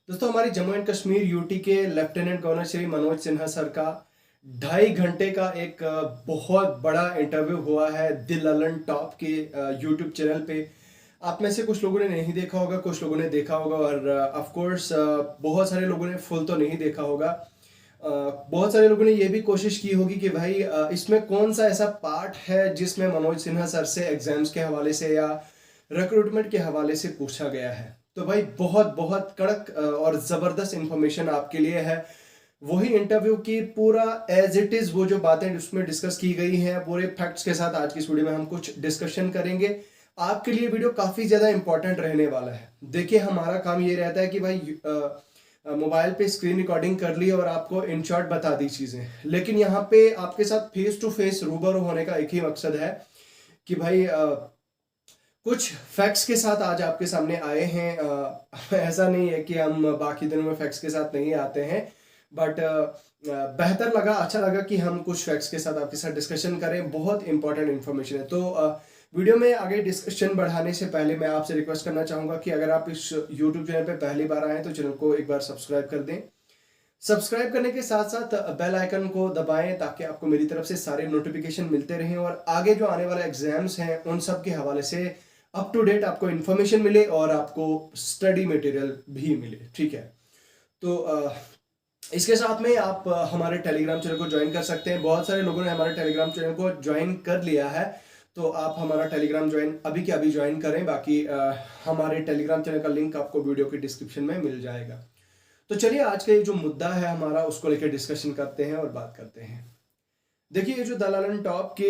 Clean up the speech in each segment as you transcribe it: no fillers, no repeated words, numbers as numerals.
दोस्तों हमारी Jammu and Kashmir UT के lieutenant governor Shri Manoj Sinha sir का 2.5 घंटे का एक बहुत बड़ा इंटरव्यू हुआ है दिल ललन टॉप के यूट्यूब चैनल पे। आप में से कुछ लोगों ने नहीं देखा होगा, कुछ लोगों ने देखा होगा और ऑफ कोर्स बहुत सारे लोगों ने फुल तो नहीं देखा होगा। बहुत सारे लोगों ने ये भी कोशिश की होगी कि भाई इसमें कौन सा ऐसा पार्ट है जिसमें मनोज सिन्हा सर से एग्जाम्स के हवाले से या रिक्रूटमेंट के हवाले से पूछा गया है। तो भाई बहुत बहुत कड़क और ज़बरदस्त इंफॉर्मेशन आपके लिए है। वही इंटरव्यू की पूरा एज इट इज़ वो जो बातें उसमें डिस्कस की गई हैं पूरे फैक्ट्स के साथ आज की इस वीडियो में हम कुछ डिस्कशन करेंगे। आपके लिए वीडियो काफ़ी ज़्यादा इंपॉर्टेंट रहने वाला है। देखिए हमारा काम ये रहता है कि भाई मोबाइल पे स्क्रीन रिकॉर्डिंग कर ली और आपको इन शॉर्ट बता दी चीज़ें, लेकिन यहाँ पे आपके साथ फेस टू फेस रूबरू होने का एक ही मकसद है कि भाई कुछ फैक्ट्स के साथ आज आपके सामने आए हैं। ऐसा नहीं है कि हम बाकी दिनों में फैक्ट्स के साथ नहीं आते हैं, बट बेहतर लगा, अच्छा लगा कि हम कुछ फैक्ट्स के साथ आपके साथ डिस्कशन करें। बहुत इंपॉर्टेंट इन्फॉर्मेशन है। तो वीडियो में आगे डिस्कशन बढ़ाने से पहले मैं आपसे रिक्वेस्ट करना चाहूँगा कि अगर आप इस यूट्यूब चैनल पर पहली बार आए तो चैनल को एक बार सब्सक्राइब कर दें। सब्सक्राइब करने के साथ साथ बेल आइकन को दबाएं ताकि आपको मेरी तरफ से सारे नोटिफिकेशन मिलते रहें और आगे जो आने वाले एग्जाम्स हैं उन सब के हवाले से अप टू डेट आपको इन्फॉर्मेशन मिले और आपको स्टडी मटेरियल भी मिले। ठीक है, तो इसके साथ में आप हमारे टेलीग्राम चैनल को ज्वाइन कर सकते हैं। बहुत सारे लोगों ने हमारे टेलीग्राम चैनल को ज्वाइन कर लिया है, तो आप हमारा टेलीग्राम ज्वाइन अभी के अभी ज्वाइन करें। बाकी हमारे टेलीग्राम चैनल का लिंक आपको वीडियो के डिस्क्रिप्शन में मिल जाएगा। तो चलिए आज का ये जो मुद्दा है हमारा उसको लेकर डिस्कशन करते हैं और बात करते हैं। देखिए ये जो द ललन टॉप के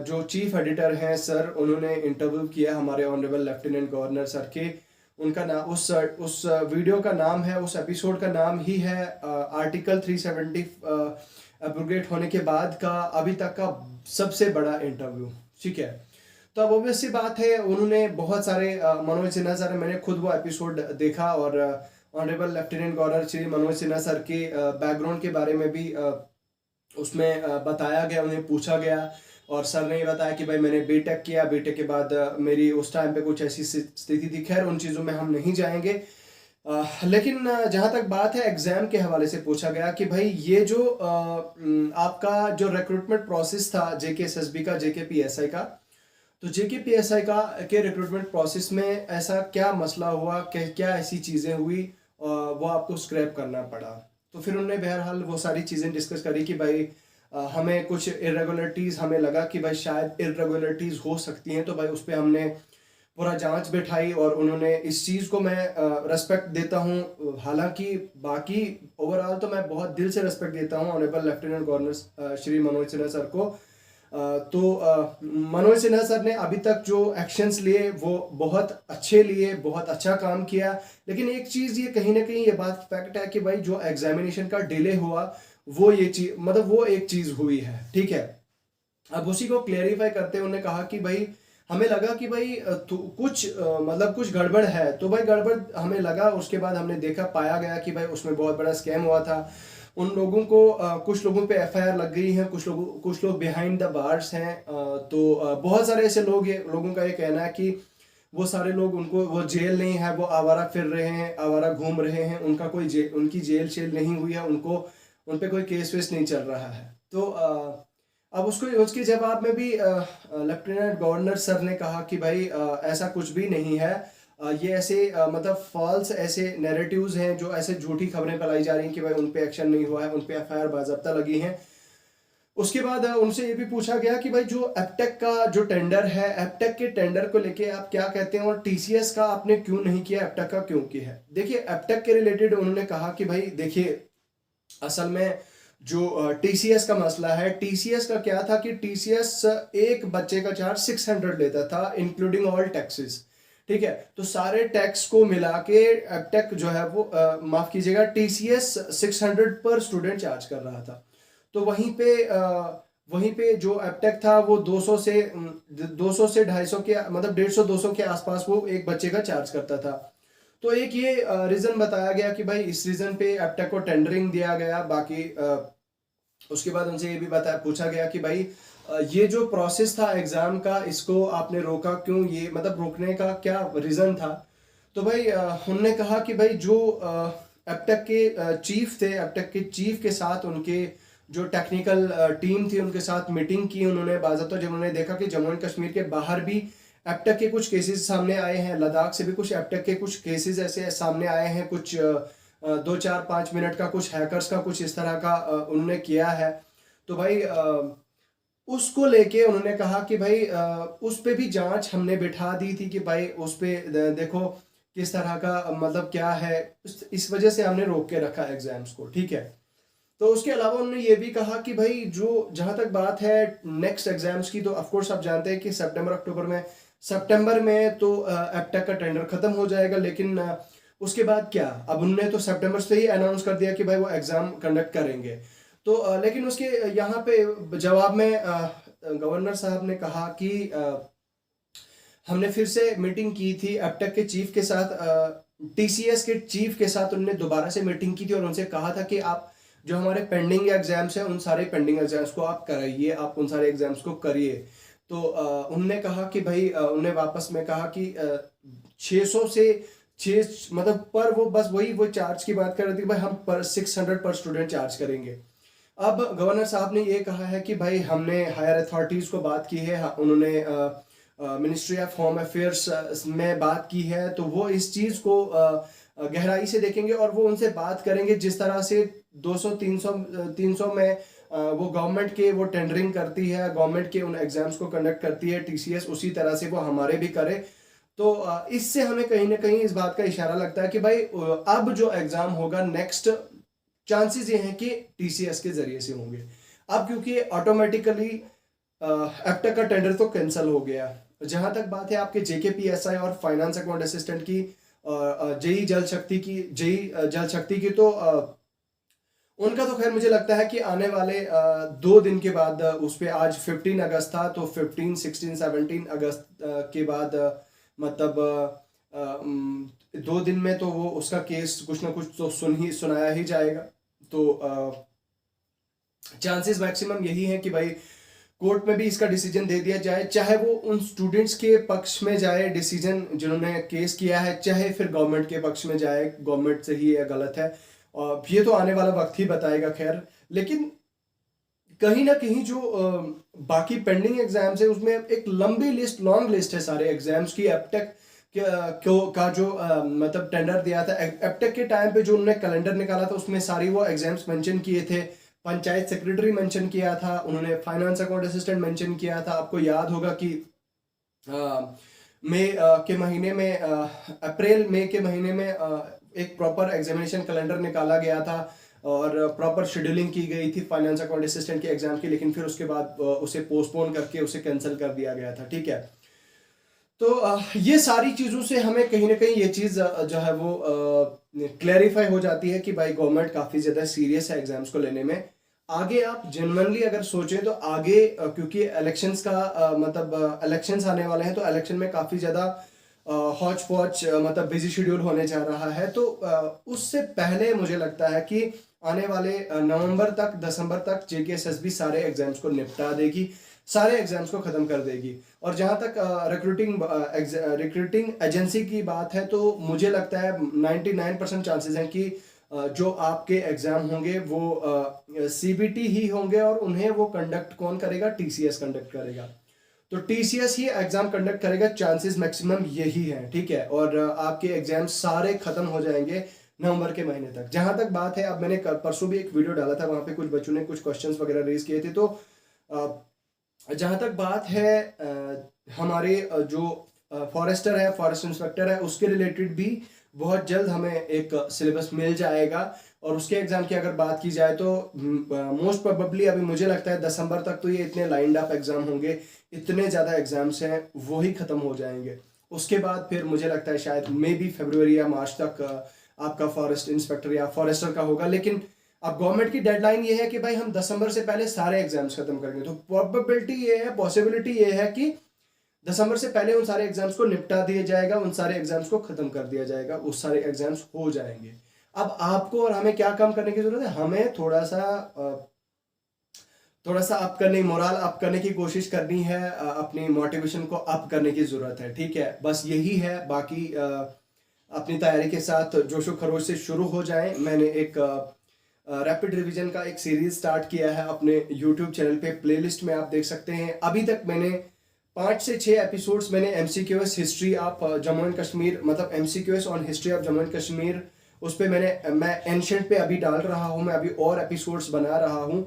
जो चीफ एडिटर हैं सर, उन्होंने इंटरव्यू किया हमारे ऑनरेबल लेफ्टिनेंट गवर्नर सर के। उनका नाम उस वीडियो का नाम है, उस एपिसोड का नाम ही है आर्टिकल 370 एब्रोगेट होने के बाद का अभी तक का सबसे बड़ा इंटरव्यू। ठीक है, तो अब ऑब्वियस सी बात है उन्होंने बहुत सारे मनोज सिन्हा सर, मैंने खुद वो एपिसोड देखा और honourable lieutenant governor Shri Manoj Sinha sir के बैकग्राउंड के बारे में भी उसमें बताया गया, उन्हें पूछा गया और सर ने ये बताया कि भाई मैंने बीटेक किया, बीटेक के बाद मेरी उस टाइम पे कुछ ऐसी स्थिति थी। खैर उन चीज़ों में हम नहीं जाएंगे, लेकिन जहाँ तक बात है एग्ज़ाम के हवाले से पूछा गया कि भाई ये जो आपका जो रिक्रूटमेंट प्रोसेस था JKSSB का, JKPSI का, तो JKPSI का के रिक्रूटमेंट प्रोसेस में ऐसा क्या मसला हुआ, क्या ऐसी चीज़ें हुई वो आपको स्क्रैप करना पड़ा। तो फिर उन्होंने बहरहाल वो सारी चीज़ें डिस्कस करी कि भाई हमें कुछ इरेगुलरिटीज़, हमें लगा कि भाई शायद इरेगुलरिटीज़ हो सकती हैं, तो भाई उस पर हमने पूरा जांच बैठाई और उन्होंने इस चीज़ को मैं रेस्पेक्ट देता हूँ। हालांकि बाकी ओवरऑल तो मैं बहुत दिल से रेस्पेक्ट देता हूँ honourable lieutenant governor Shri Manoj Sinha sir को। तो मनोज सिन्हा सर ने अभी तक जो एक्शंस लिए वो बहुत अच्छे लिए, बहुत अच्छा काम किया। लेकिन एक चीज़ ये कहीं ना कहीं ये बात फैक्ट है कि भाई जो एग्जामिनेशन का डिले हुआ वो ये चीज, मतलब वो एक चीज़ हुई है। ठीक है, अब उसी को क्लेरिफाई करते हुए उन्होंने कहा कि भाई हमें लगा कि भाई कुछ मतलब कुछ गड़बड़ है, तो भाई गड़बड़ हमें लगा। उसके बाद हमने देखा, पाया गया कि भाई उसमें बहुत बड़ा स्कैम हुआ था। उन लोगों को कुछ लोगों पे FIR लग गई है, कुछ लोग बिहाइंड द बार्स हैं। तो बहुत सारे ऐसे लोगों का ये कहना है कि वो सारे लोग, उनको वो जेल नहीं है, वो आवारा फिर रहे हैं, आवारा घूम रहे हैं, उनका कोई उनकी जेल शेल नहीं हुई है, उन पे कोई केस वेस नहीं चल रहा है। तो अब उसके जवाब में भी लेफ्टिनेंट गवर्नर सर ने कहा कि भाई ऐसा कुछ भी नहीं है। ये ऐसे मतलब फॉल्स ऐसे नैरेटिव्स हैं, जो ऐसे झूठी खबरें फैलाई जा रही हैं कि भाई उन पे एक्शन नहीं हुआ है, उन पे FIR बाज़ाब्ता लगी हैं। उसके बाद उनसे ये भी पूछा गया कि भाई जो एपटेक का जो टेंडर है, एपटेक के टेंडर को लेके आप क्या कहते हैं और TCS का आपने क्यों नहीं किया, एपटेक का क्यों किया है। देखिए एपटेक के रिलेटेड उन्होंने कहा कि भाई देखिए असल में जो TCS का मसला है, TCS का क्या था कि TCS एक बच्चे का चार्ज 600 लेता था इंक्लूडिंग ऑल टैक्सेस। ठीक है, तो सारे टैक्स को मिला के एपटेक जो है वो माफ कीजिएगा TCS 600 पर स्टूडेंट चार्ज कर रहा था। तो वहीं पे जो एपटेक था वो 200 से 250 के, मतलब 150-200 के आसपास वो एक बच्चे का चार्ज करता था। तो एक ये रीज़न बताया गया कि भाई इस रीज़न पे एपटेक को टेंडरिंग दिया गया। बाकी उसके बाद उनसे ये भी पूछा गया कि भाई ये जो प्रोसेस था एग्ज़ाम का, इसको आपने रोका क्यों, ये मतलब रोकने का क्या रीज़न था। तो भाई उनने कहा कि भाई जो एप्टेक के चीफ थे, एप्टेक के चीफ के साथ उनके जो टेक्निकल टीम थी उनके साथ मीटिंग की उन्होंने बाज़ाब्ता। जब उन्होंने देखा कि जम्मू एंड कश्मीर के बाहर भी एप्टेक के कुछ केसेस सामने आए हैं, लद्दाख से भी कुछ एप्टेक के कुछ केसेस ऐसे सामने आए हैं, कुछ 2-4-5 मिनट का कुछ हैकर्स का कुछ इस तरह का उन्होंने किया है, तो भाई उसको लेके उन्होंने कहा कि भाई उस पे भी जांच हमने बिठा दी थी कि भाई उस पे देखो किस तरह का मतलब क्या है, इस वजह से हमने रोक के रखा एग्जाम्स को, ठीक है। तो उसके अलावा उन्होंने ये भी कहा कि भाई जो जहाँ तक बात है नेक्स्ट एग्जाम्स की, तो ऑफकोर्स आप जानते हैं कि सितंबर में तो एप्टेक का टेंडर खत्म हो जाएगा, लेकिन उसके बाद क्या, अब उन्होंने तो सितंबर से ही अनाउंस कर दिया कि भाई वो एग्जाम कंडक्ट करेंगे। तो लेकिन उसके यहाँ पे जवाब में गवर्नर साहब ने कहा कि हमने फिर से मीटिंग की थी एप्टेक के चीफ के साथ, टीसीएस के चीफ के साथ उन्होंने दोबारा से मीटिंग की थी और उनसे कहा था कि आप जो हमारे पेंडिंग एग्जाम्स हैं उन सारे पेंडिंग एग्जाम्स को आप कराइए, आप उन सारे एग्जाम्स को करिए। तो उनने कहा कि भाई उन्हें वापस में कहा कि 600 से 6 मतलब पर वो बस वो चार्ज की बात कर रहे थे, भाई हम पर 600 पर स्टूडेंट चार्ज करेंगे। अब गवर्नर साहब ने ये कहा है कि भाई हमने हायर अथॉरिटीज़ को बात की है, उन्होंने मिनिस्ट्री ऑफ होम अफेयर्स में बात की है, तो वो इस चीज़ को गहराई से देखेंगे और वो उनसे बात करेंगे जिस तरह से 200-300 में वो गवर्नमेंट के वो टेंडरिंग करती है, गवर्नमेंट के उन एग्जाम्स को कंडक्ट करती है टीसीएस, उसी तरह से वो हमारे भी करे। तो इससे हमें कहीं ना कहीं इस बात का इशारा लगता है कि भाई अब जो एग्जाम होगा नेक्स्ट चांसेस ये हैं कि टीसीएस के जरिए से होंगे। अब क्योंकि ऑटोमेटिकली एप्टेक का टेंडर तो कैंसिल हो गया। जहां तक बात है आपके जेकेपीएसआई और फाइनेंस अकाउंट असिस्टेंट की, जेई जल शक्ति की, तो उनका तो खैर मुझे लगता है कि आने वाले 2 दिन के बाद, उस पर आज 15 अगस्त था, तो 15, 16, 17 अगस्त के बाद मतलब 2 दिन में तो वो उसका केस कुछ ना कुछ तो सुनाया ही जाएगा। तो चांसेस मैक्सिमम यही है कि भाई कोर्ट में भी इसका डिसीजन दे दिया जाए, चाहे वो उन स्टूडेंट्स के पक्ष में जाए डिसीजन जिन्होंने केस किया है, चाहे फिर गवर्नमेंट के पक्ष में जाए, गवर्नमेंट सही है गलत है, और ये तो आने वाला वक्त ही बताएगा। खैर, लेकिन कहीं ना कहीं जो बाकी पेंडिंग एग्जाम्स है उसमें एक लॉन्ग लिस्ट है सारे एग्जाम्स की। एप्टेक का जो मतलब टेंडर दिया था, एप्टेक के टाइम पे जो उन्होंने कैलेंडर निकाला था उसमें सारी वो एग्जाम्स मेंशन किए थे, पंचायत सेक्रेटरी मेंशन किया था, उन्होंने फाइनेंस अकाउंट असिस्टेंट मेंशन किया था। आपको याद होगा कि मई के महीने में अप्रैल मई के महीने में एक प्रॉपर एग्जामिनेशन कैलेंडर निकाला गया था और प्रॉपर शेड्यूलिंग की गई थी फाइनेंस अकाउंट असिस्टेंट के एग्जाम की, लेकिन फिर उसके बाद उसे पोस्टपोन करके उसे कैंसिल कर दिया गया था, ठीक है। तो ये सारी चीज़ों से हमें कहीं ना कहीं ये चीज़ जो है वो क्लैरिफाई हो जाती है कि भाई गवर्नमेंट काफ़ी ज़्यादा सीरियस है एग्जाम्स को लेने में। आगे आप जेन्युइनली अगर सोचें तो आगे क्योंकि इलेक्शंस का मतलब इलेक्शंस आने वाले हैं, तो इलेक्शन में काफ़ी ज़्यादा हॉच पॉच मतलब बिजी शेड्यूल होने जा रहा है। तो उससे पहले मुझे लगता है कि आने वाले नवंबर तक दिसंबर तक जेकेएसएसबी सारे एग्जाम्स को निपटा देगी, सारे एग्जाम्स को ख़त्म कर देगी। और जहाँ तक रिक्रूटिंग एजेंसी की बात है, तो मुझे लगता है 99% चांसेस हैं कि जो आपके एग्ज़ाम होंगे वो सीबीटी ही होंगे, और उन्हें वो कंडक्ट कौन करेगा, टीसीएस कंडक्ट करेगा। तो टीसीएस ही एग्ज़ाम कंडक्ट करेगा, चांसेस मैक्सिमम यही हैं, ठीक है। और आपके एग्जाम सारे ख़त्म हो जाएंगे नवंबर के महीने तक। जहाँ तक बात है, अब मैंने परसों भी एक वीडियो डाला था, वहाँ पे कुछ बच्चों ने कुछ क्वेश्चंस वगैरह रेज किए थे। तो जहाँ तक बात है हमारे जो फॉरेस्टर है, फॉरेस्ट इंस्पेक्टर है, उसके रिलेटेड भी बहुत जल्द हमें एक सिलेबस मिल जाएगा। और उसके एग्जाम की अगर बात की जाए तो मोस्ट प्रोबेबली अभी मुझे लगता है दिसंबर तक तो ये इतने लाइंड अप एग्जाम होंगे, इतने ज़्यादा एग्जाम्स हैं वो ही ख़त्म हो जाएंगे। उसके बाद फिर मुझे लगता है शायद मे बी फरवरी या मार्च तक आपका फॉरेस्ट इंस्पेक्टर या फॉरेस्टर का होगा। लेकिन अब गवर्नमेंट की डेडलाइन ये है कि भाई हम दिसंबर से पहले सारे एग्जाम्स खत्म करेंगे। तो पॉसिबिलिटी ये है कि दिसंबर से पहले उन सारे एग्जाम्स को निपटा दिया जाएगा, उन सारे एग्जाम्स को खत्म कर दिया जाएगा, उस सारे एग्जाम्स हो जाएंगे। अब आपको और हमें क्या काम करने की जरूरत है, हमें थोड़ा सा अप करने, मोरल अप करने की कोशिश करनी है, अपनी मोटिवेशन को अप करने की जरूरत है, ठीक है। बस यही है, बाकी अपनी तैयारी के साथ जोशो खरोश से शुरू हो जाएं। मैंने एक रैपिड रिवीजन का एक सीरीज स्टार्ट किया है अपने यूट्यूब चैनल पे, प्लेलिस्ट में आप देख सकते हैं। अभी तक मैंने 5 से 6 एपिसोड्स मैंने MCQS history of Jammu and Kashmir, मतलब MCQS on history of Jammu and Kashmir, उस पर मैं एंशंट पे अभी डाल रहा हूँ। मैं अभी और एपिसोड्स बना रहा हूँ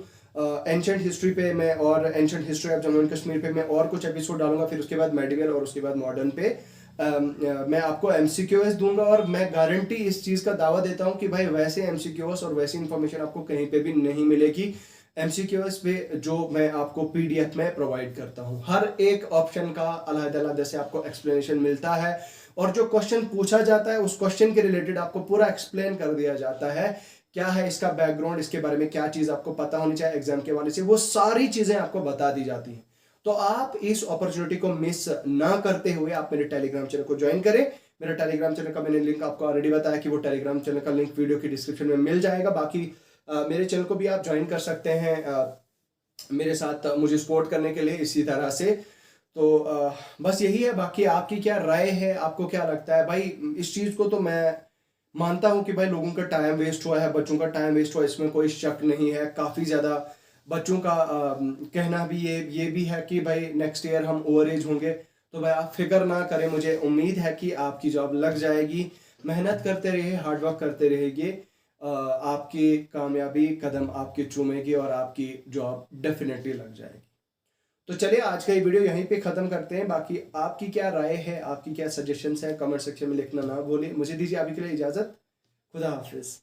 एंशंट हिस्ट्री पे मैं, और ancient history of Jammu and Kashmir पे मैं और कुछ एपिसोड डालूंगा। फिर उसके बाद मेडिवल और उसके बाद मॉडर्न पे मैं आपको MCQS दूंगा। और मैं गारंटी इस चीज़ का दावा देता हूँ कि भाई वैसे MCQS और वैसी इंफॉर्मेशन आपको कहीं पे भी नहीं मिलेगी MCQS पे, जो मैं आपको PDF में प्रोवाइड करता हूँ। हर एक ऑप्शन का अलग-अलग से आपको एक्सप्लेनेशन मिलता है, और जो क्वेश्चन पूछा जाता है उस क्वेश्चन के रिलेटेड आपको पूरा एक्सप्लेन कर दिया जाता है। क्या है इसका बैकग्राउंड, इसके बारे में क्या चीज़ आपको पता होनी चाहिए एग्जाम के वाले से, वो सारी चीज़ें आपको बता दी जाती हैं। तो आप इस अपॉर्चुनिटी को मिस ना करते हुए आप मेरे टेलीग्राम चैनल को ज्वाइन करें। मेरा टेलीग्राम चैनल का मैंने लिंक आपको ऑलरेडी बताया कि वो टेलीग्राम चैनल का लिंक वीडियो की डिस्क्रिप्शन में मिल जाएगा। बाकी मेरे चैनल को भी आप ज्वाइन कर सकते हैं मेरे साथ मुझे सपोर्ट करने के लिए इसी तरह से। तो बस यही है। बाकी आपकी क्या राय है, आपको क्या लगता है? भाई इस चीज़ को तो मैं मानता हूं कि भाई लोगों का टाइम वेस्ट हुआ है, बच्चों का टाइम वेस्ट हुआ है, इसमें कोई शक नहीं है। काफ़ी ज़्यादा बच्चों का कहना भी ये भी है कि भाई नेक्स्ट ईयर हम ओवर एज होंगे। तो भाई आप फिक्र ना करें, मुझे उम्मीद है कि आपकी जॉब लग जाएगी। मेहनत करते रहिए, हार्डवर्क करते रहिए, आपकी कामयाबी कदम आपके चूमेगी और आपकी जॉब डेफिनेटली लग जाएगी। तो चलिए आज का ये वीडियो यहीं पे ख़त्म करते हैं। बाकी आपकी क्या राय है, आपकी क्या सजेशंस हैं, कमेंट सेक्शन में लिखना ना भूलें। मुझे दीजिए अभी के लिए इजाज़त। खुदा हाफिज़।